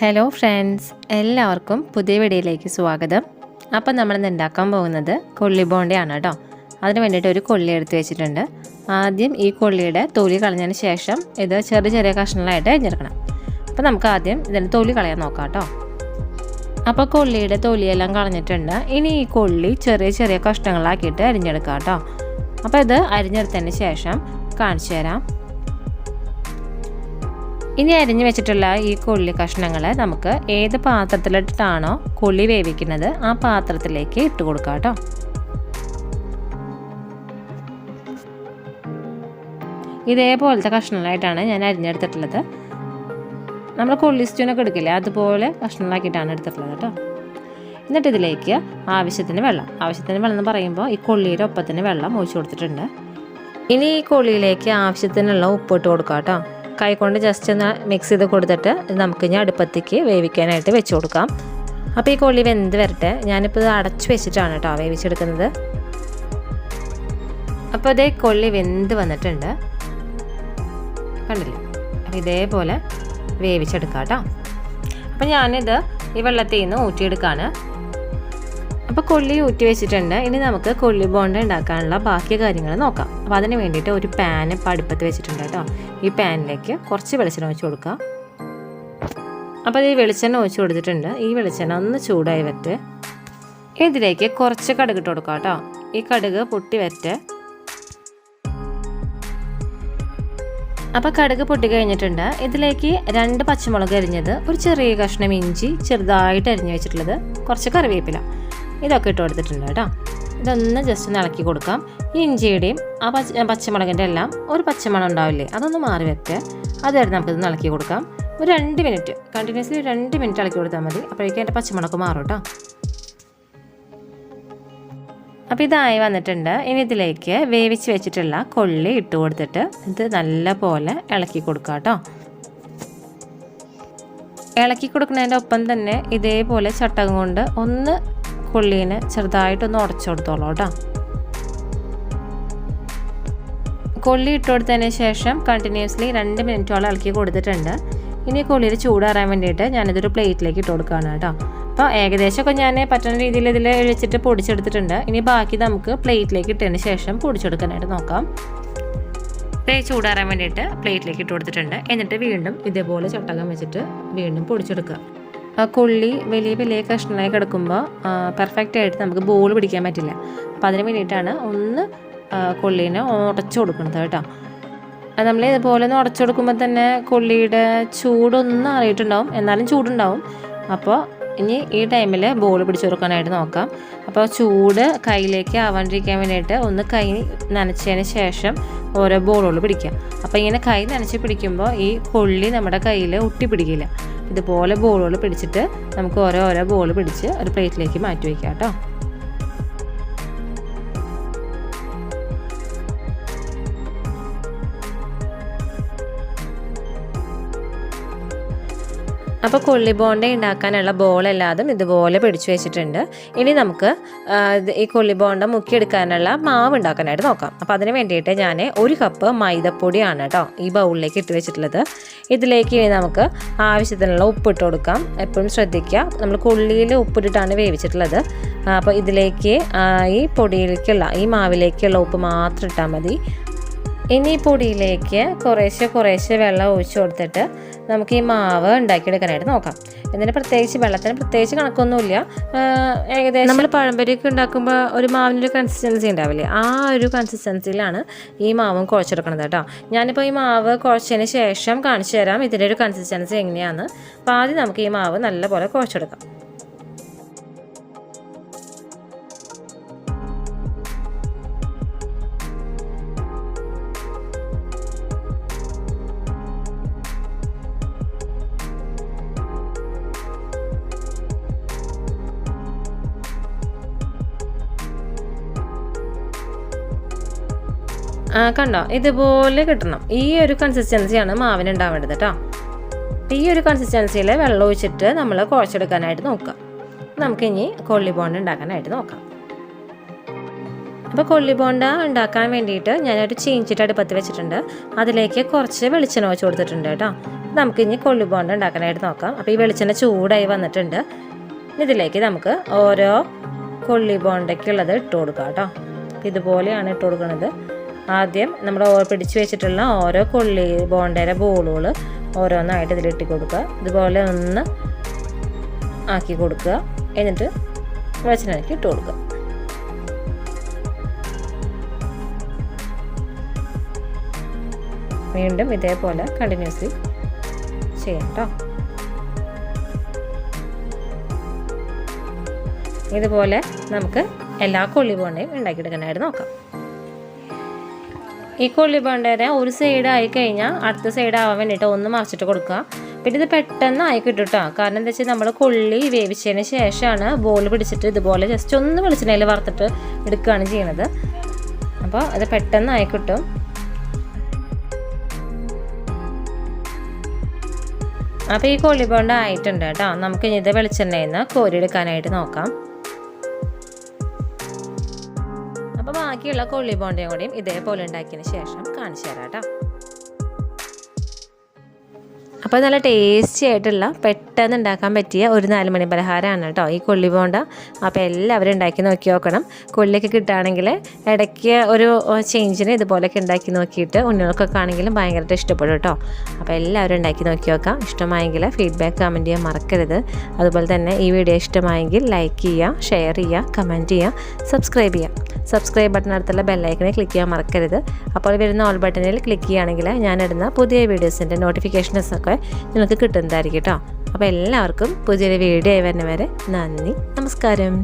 Hello friends, എല്ലാവർക്കും പുതിയ വീഡിയോയിലേക്ക് സ്വാഗതം. അപ്പം നമ്മളിന്ന് ഉണ്ടാക്കാൻ പോകുന്നത് കൊള്ളി ബോണ്ടയാണ് കേട്ടോ. അതിന് വേണ്ടിയിട്ട് ഒരു കൊള്ളി എടുത്ത് വെച്ചിട്ടുണ്ട്. ആദ്യം ഈ കൊള്ളിയുടെ തൊലി കളഞ്ഞതിന് ശേഷം ഇത് ചെറിയ ചെറിയ കഷ്ണങ്ങളായിട്ട് അരിഞ്ഞെടുക്കണം. അപ്പോൾ നമുക്ക് ആദ്യം ഇതിൻ്റെ തൊലി കളയാൻ നോക്കാം കേട്ടോ. അപ്പോൾ കൊള്ളിയുടെ തൊലിയെല്ലാം കളഞ്ഞിട്ടുണ്ട്. ഇനി ഈ കൊള്ളി ചെറിയ ചെറിയ കഷ്ണങ്ങളാക്കിയിട്ട് അരിഞ്ഞെടുക്കാം കേട്ടോ. അപ്പോൾ ഇത് അരിഞ്ഞെടുത്തതിന് ശേഷം കാണിച്ചു തരാം. ഇനി അരിഞ്ഞു വെച്ചിട്ടുള്ള ഈ കൊള്ളി കഷ്ണങ്ങൾ നമുക്ക് ഏത് പാത്രത്തിലിട്ടാണോ കൊള്ളി വേവിക്കുന്നത് ആ പാത്രത്തിലേക്ക് ഇട്ട് കൊടുക്കാം കേട്ടോ. ഇതേപോലത്തെ കഷ്ണങ്ങളായിട്ടാണ് ഞാൻ അരിഞ്ഞെടുത്തിട്ടുള്ളത്. നമ്മൾ കൊള്ളി സ്റ്റൂനൊക്കെ എടുക്കില്ലേ, അതുപോലെ കഷ്ണങ്ങളാക്കിയിട്ടാണ് എടുത്തിട്ടുള്ളത് കേട്ടോ. എന്നിട്ട് ഇതിലേക്ക് ആവശ്യത്തിന് വെള്ളം എന്ന് പറയുമ്പോൾ ഈ കൊള്ളിയുടെ ഒപ്പത്തിന് വെള്ളം ഒഴിച്ചു കൊടുത്തിട്ടുണ്ട്. ഇനി ഈ കൊള്ളിയിലേക്ക് ആവശ്യത്തിനുള്ള ഉപ്പ് ഇട്ട് കൊടുക്കാം കേട്ടോ. കൈകൊണ്ട് ജസ്റ്റ് ഒന്ന് മിക്സ് ചെയ്ത് കൊടുത്തിട്ട് നമുക്ക് ഇനി അടുപ്പത്തേക്ക് വേവിക്കാനായിട്ട് വെച്ച് കൊടുക്കാം. അപ്പോൾ ഈ കൊള്ളി വെന്ത് വരട്ടെ. ഞാനിപ്പോൾ ഇത് അടച്ചു വെച്ചിട്ടാണ് കേട്ടോ വേവിച്ചെടുക്കുന്നത്. അപ്പോൾ ഇതേ കൊള്ളി വെന്ത് വന്നിട്ടുണ്ട്, കണ്ടില്ലേ? അപ്പോൾ ഇതേപോലെ വേവിച്ചെടുക്കാം കേട്ടോ. അപ്പോൾ ഞാനിത് ഈ വെള്ളത്തിൽ നിന്ന് ഊറ്റിയെടുക്കുകയാണ്. അപ്പോൾ കൊള്ളി ഊറ്റി വെച്ചിട്ടുണ്ട്. ഇനി നമുക്ക് കൊള്ളി ബോണ്ട ഉണ്ടാക്കാനുള്ള ബാക്കി കാര്യങ്ങൾ നോക്കാം. അപ്പോൾ അതിന് വേണ്ടിയിട്ട് ഒരു പാൻ ഇപ്പോൾ അടുപ്പത്ത് വെച്ചിട്ടുണ്ട് കേട്ടോ. ഈ പാനിലേക്ക് കുറച്ച് വെളിച്ചെണ്ണ ഒഴിച്ച് കൊടുക്കുക. അപ്പോൾ ഈ വെളിച്ചെണ്ണ ഒഴിച്ച് കൊടുത്തിട്ടുണ്ട്. ഈ വെളിച്ചെണ്ണ ഒന്ന് ചൂടായി വരട്ടെ. ഇതിലേക്ക് കുറച്ച് കടുക് ഇട്ട് കൊടുക്കാം കേട്ടോ. ഈ കടുക് പൊട്ടി വരട്ടെ. അപ്പോൾ കടുക് പൊട്ടി കഴിഞ്ഞിട്ടുണ്ട്. ഇതിലേക്ക് 2 പച്ചമുളക് അരിഞ്ഞത്, ഒരു ചെറിയ കഷ്ണം ഇഞ്ചി ചെറുതായിട്ട് അരിഞ്ഞ് വെച്ചിട്ടുള്ളത്, കുറച്ച് കറിവേപ്പില, ഇതൊക്കെ ഇട്ട് കൊടുത്തിട്ടുണ്ട് കേട്ടോ. ഇതൊന്ന് ജസ്റ്റ് ഒന്ന് ഇളക്കി കൊടുക്കാം. ഈ ഇഞ്ചിയുടെയും ആ പച്ചമുളകിൻ്റെ എല്ലാം ഒരു പച്ചമണം ഉണ്ടാവില്ലേ, അതൊന്ന് മാറി വെക്കുക. അതായിട്ട് നമുക്കിത് ഇളക്കി കൊടുക്കാം. ഒരു 2 മിനിറ്റ് കണ്ടിന്യൂസ്ലി 2 മിനിറ്റ് ഇളക്കി കൊടുത്താൽ മതി. അപ്പോഴേക്കും അതിൻ്റെ പച്ചമണമൊക്കെ മാറും കേട്ടോ. അപ്പോൾ ഇതായി വന്നിട്ടുണ്ട്. ഇനി ഇതിലേക്ക് വേവിച്ച് വെച്ചിട്ടുള്ള കൊള്ളി ഇട്ട് കൊടുത്തിട്ട് ഇത് നല്ല പോലെ ഇളക്കി കൊടുക്കാം കേട്ടോ. ഇളക്കി കൊടുക്കുന്നതിൻ്റെ ഒപ്പം തന്നെ ഇതേപോലെ ചട്ടകം കൊണ്ട് ഒന്ന് കൊള്ളീനെ ചെറുതായിട്ടൊന്ന് ഉടച്ചു കൊടുത്തോളൂ കേട്ടോ. കൊള്ളി ഇട്ട് കൊടുത്തതിന് ശേഷം കണ്ടിന്യൂസ്ലി 2 മിനിറ്റോളം ഇളക്കി കൊടുത്തിട്ടുണ്ട്. ഇനി കൊള്ളിയിൽ ചൂടാറാൻ വേണ്ടിയിട്ട് ഞാനിതൊരു പ്ലേറ്റിലേക്ക് ഇട്ട് കൊടുക്കുകയാണ് കേട്ടോ. അപ്പോൾ ഏകദേശമൊക്കെ ഞാൻ പറ്റുന്ന രീതിയിൽ ഇതിൽ ഒഴിച്ചിട്ട് പൊടിച്ചെടുത്തിട്ടുണ്ട്. ഇനി ബാക്കി നമുക്ക് പ്ലേറ്റിലേക്ക് ഇട്ടതിന് ശേഷം പൊടിച്ചെടുക്കാനായിട്ട് നോക്കാം. ചൂടാറാൻ വേണ്ടിയിട്ട് പ്ലേറ്റിലേക്ക് ഇട്ട് കൊടുത്തിട്ടുണ്ട്. എന്നിട്ട് വീണ്ടും ഇതേപോലെ ചട്ടകം വെച്ചിട്ട് വീണ്ടും പൊടിച്ചെടുക്കുക. കൊള്ളി വലിയ വലിയ കഷ്ണങ്ങളായി കിടക്കുമ്പോൾ പെർഫെക്റ്റ് ആയിട്ട് നമുക്ക് ബോൾ പിടിക്കാൻ പറ്റില്ല. അപ്പോൾ അതിന് വേണ്ടിയിട്ടാണ് ഒന്ന് കൊള്ളീനെ ഉടച്ചു കൊടുക്കുന്നത് കേട്ടോ. നമ്മൾ ഇതുപോലെ ഒന്ന് ഉടച്ചു കൊടുക്കുമ്പോൾ തന്നെ കൊള്ളിയുടെ ചൂടൊന്നും അറിയിട്ടുണ്ടാവും, എന്നാലും ചൂടുണ്ടാവും. അപ്പോൾ ഇനി ഈ ടൈമിൽ ബോൾ പിടിച്ചു കൊടുക്കാനായിട്ട് നോക്കാം. അപ്പോൾ ചൂട് കയ്യിലേക്ക് ആവാണ്ടിരിക്കാൻ വേണ്ടിയിട്ട് ഒന്ന് കൈ നനച്ചതിന് ശേഷം ഓരോ ബോളുകൾ പിടിക്കാം. അപ്പോൾ ഇങ്ങനെ കൈ നനച്ച് പിടിക്കുമ്പോൾ ഈ കൊള്ളി നമ്മുടെ കയ്യിൽ ഒട്ടി പിടിക്കില്ല. ഇതുപോലെ ബോളുകൾ പിടിച്ചിട്ട് നമുക്ക് ഓരോ ബോൾ പിടിച്ച് ഒരു പ്ലേറ്റിലേക്ക് മാറ്റി വയ്ക്കാം കേട്ടോ. അപ്പോൾ കൊള്ളി ബോണ്ട ഉണ്ടാക്കാനുള്ള ബോളെല്ലാതും ഇതുപോലെ പിടിച്ചു വെച്ചിട്ടുണ്ട്. ഇനി നമുക്ക് ഈ കൊള്ളി ബോണ്ട മുക്കിയെടുക്കാനുള്ള മാവ് ഉണ്ടാക്കാനായിട്ട് നോക്കാം. അപ്പോൾ അതിന് വേണ്ടിയിട്ട് ഞാൻ 1 കപ്പ് മൈദപ്പൊടിയാണ് കേട്ടോ ഈ ബൗളിലേക്ക് ഇട്ട് വെച്ചിട്ടുള്ളത്. ഇതിലേക്ക് നമുക്ക് ആവശ്യത്തിനുള്ള ഉപ്പിട്ട് കൊടുക്കാം. എപ്പോഴും ശ്രദ്ധിക്കുക, നമ്മൾ കൊള്ളിയിൽ ഉപ്പിട്ടിട്ടാണ് വേവിച്ചിട്ടുള്ളത്. അപ്പോൾ ഇതിലേക്ക് ഈ പൊടിയിലേക്കുള്ള ഈ മാവിലേക്കുള്ള ഉപ്പ് മാത്രം ഇട്ടാൽ മതി. ഇനി ഈ പൊടിയിലേക്ക് കുറേശ്ശെ വെള്ളം ഒഴിച്ചു കൊടുത്തിട്ട് നമുക്ക് ഈ മാവ് ഉണ്ടാക്കിയെടുക്കാനായിട്ട് നോക്കാം. ഇതിന് വെള്ളത്തിന് പ്രത്യേകിച്ച് കണക്കൊന്നുമില്ല. ഏകദേശം നമ്മൾ പഴംപൊരിയൊക്കെ ഉണ്ടാക്കുമ്പോൾ ഒരു മാവിനൊരു കൺസിസ്റ്റൻസി ഉണ്ടാവില്ലേ, ആ ഒരു കൺസിസ്റ്റൻസിയിലാണ് ഈ മാവും കുഴച്ചെടുക്കുന്നത് കേട്ടോ. ഞാനിപ്പോൾ ഈ മാവ് കുഴച്ചതിന് ശേഷം കാണിച്ചു തരാം ഇതിൻ്റെ ഒരു കൺസിസ്റ്റൻസി എങ്ങനെയാണ്. അപ്പോൾ ആദ്യം നമുക്ക് ഈ മാവ് നല്ലപോലെ കുഴച്ചെടുക്കാം. കണ്ടോ, ഇതുപോലെ കിട്ടണം. ഈ ഒരു കൺസിസ്റ്റൻസിയാണ് മാവിന് ഉണ്ടാവേണ്ടത് കേട്ടോ. ഈ ഒരു കൺസിസ്റ്റൻസിയിൽ വെള്ളം ഒഴിച്ചിട്ട് നമ്മൾ കുഴച്ചെടുക്കാനായിട്ട് നോക്കാം. നമുക്കിനി കൊള്ളി ബോണ്ട ഉണ്ടാക്കാനായിട്ട് നോക്കാം. അപ്പോൾ കൊള്ളി ബോണ്ട ഉണ്ടാക്കാൻ വേണ്ടിയിട്ട് ഞാനൊരു ചീഞ്ചിട്ട് അടുപ്പത്ത് വെച്ചിട്ടുണ്ട്. അതിലേക്ക് കുറച്ച് വെളിച്ചെണ്ണ ഒഴിച്ച് കൊടുത്തിട്ടുണ്ട് കേട്ടോ. നമുക്കിനി കൊള്ളി ബോണ്ട ഉണ്ടാക്കാനായിട്ട് നോക്കാം. അപ്പോൾ ഈ വെളിച്ചെണ്ണ ചൂടായി വന്നിട്ടുണ്ട്. ഇതിലേക്ക് നമുക്ക് ഓരോ കൊള്ളി ബോണ്ടയ്ക്കുള്ളത് ഇട്ട് കൊടുക്കാം കേട്ടോ. ഇതുപോലെയാണ് ഇട്ട് കൊടുക്കുന്നത്. ആദ്യം നമ്മൾ പിടിച്ച് വെച്ചിട്ടുള്ള ഓരോ കൊള്ളി ബോണ്ടയുടെ ബോളുകൾ ഓരോന്നായിട്ട് ഇതിലിട്ട് കൊടുക്കുക. ഇതുപോലെ ഒന്ന് ആക്കി കൊടുക്കുക. എന്നിട്ട് വെളിച്ചെണ്ണയ്ക്ക് ഇട്ട് കൊടുക്കുക. വീണ്ടും ഇതേപോലെ കണ്ടിന്യൂസ്ലി ചെയ്യാം കേട്ടോ. ഇതുപോലെ നമുക്ക് എല്ലാ കൊള്ളി ബോണ്ടയും ഉണ്ടാക്കിയെടുക്കാനായിട്ട് നോക്കാം. ഈ കൊള്ളി ബോണ്ടയുടെ ഒരു സൈഡ് ആയി കഴിഞ്ഞാൽ അടുത്ത സൈഡ് ആവാൻ വേണ്ടിയിട്ട് ഒന്ന് മറിച്ചിട്ട് കൊടുക്കുക. പിന്നെ ഇത് പെട്ടെന്ന് ആയി കിട്ടും കേട്ടോ. കാരണം എന്താ വെച്ചാൽ നമ്മൾ കൊള്ളി വേവിച്ചതിന് ശേഷമാണ് ബോൾ പിടിച്ചിട്ട് ഇതുപോലെ ജസ്റ്റ് ഒന്ന് വെളിച്ചെണ്ണയിൽ വറുത്തിട്ട് എടുക്കുകയാണ് ചെയ്യണത്. അപ്പോൾ അത് പെട്ടെന്ന് ആയി കിട്ടും. അപ്പോൾ ഈ കൊള്ളി ബോണ്ട ആയിട്ടുണ്ട് കേട്ടോ. നമുക്ക് ഇനി ഇത് വെളിച്ചെണ്ണയിൽ നിന്ന് കോരിയെടുക്കാനായിട്ട് നോക്കാം. അപ്പോൾ ബാക്കിയുള്ള കൊള്ളി ബോണ്ടയും കൂടിയും ഇതേപോലെ ഉണ്ടാക്കിയതിന് ശേഷം കാണിച്ചു തരാം കേട്ടോ. അപ്പോൾ നല്ല ടേസ്റ്റി ആയിട്ടുള്ള പെട്ടെന്ന് ഉണ്ടാക്കാൻ പറ്റിയ ഒരു 4 മണി പലഹാരമാണ് കേട്ടോ ഈ കൊള്ളി ബോണ്ട. അപ്പോൾ എല്ലാവരും ഉണ്ടാക്കി നോക്കി നോക്കണം. കൊള്ളിയൊക്കെ കിട്ടുകയാണെങ്കിൽ ഇടയ്ക്ക് ഒരു ചേഞ്ചിന് ഇതുപോലെയൊക്കെ ഉണ്ടാക്കി നോക്കിയിട്ട് ഉണ്ണികൾക്കൊക്കെ ആണെങ്കിലും ഭയങ്കരമായിട്ട് ഇഷ്ടപ്പെടും കേട്ടോ. അപ്പോൾ എല്ലാവരും ഉണ്ടാക്കി നോക്കി നോക്കാം. ഇഷ്ടമായെങ്കിൽ ഫീഡ്ബാക്ക് കമൻറ്റ് ചെയ്യാൻ മറക്കരുത്. അതുപോലെ തന്നെ ഈ വീഡിയോ ഇഷ്ടമായെങ്കിൽ ലൈക്ക് ചെയ്യുക, ഷെയർ ചെയ്യുക, കമൻറ്റ് ചെയ്യുക, സബ്സ്ക്രൈബ് ചെയ്യുക. സബ്സ്ക്രൈബ് ബട്ടണടുത്തുള്ള ബെല്ലൈക്കനെ ക്ലിക്ക് ചെയ്യാൻ മറക്കരുത്. അപ്പോൾ വരുന്ന ഓൾ ബട്ടണിൽ ക്ലിക്ക് ചെയ്യുകയാണെങ്കിൽ ഞാനിടുന്ന പുതിയ വീഡിയോസിൻ്റെ നോട്ടിഫിക്കേഷൻസൊക്കെ നിങ്ങൾക്ക് കിട്ടുന്നതായിരിക്കും കേട്ടോ. അപ്പോൾ എല്ലാവർക്കും പുതിയൊരു വീഡിയോ ആയി വരുന്നവരെ നന്ദി, നമസ്കാരം.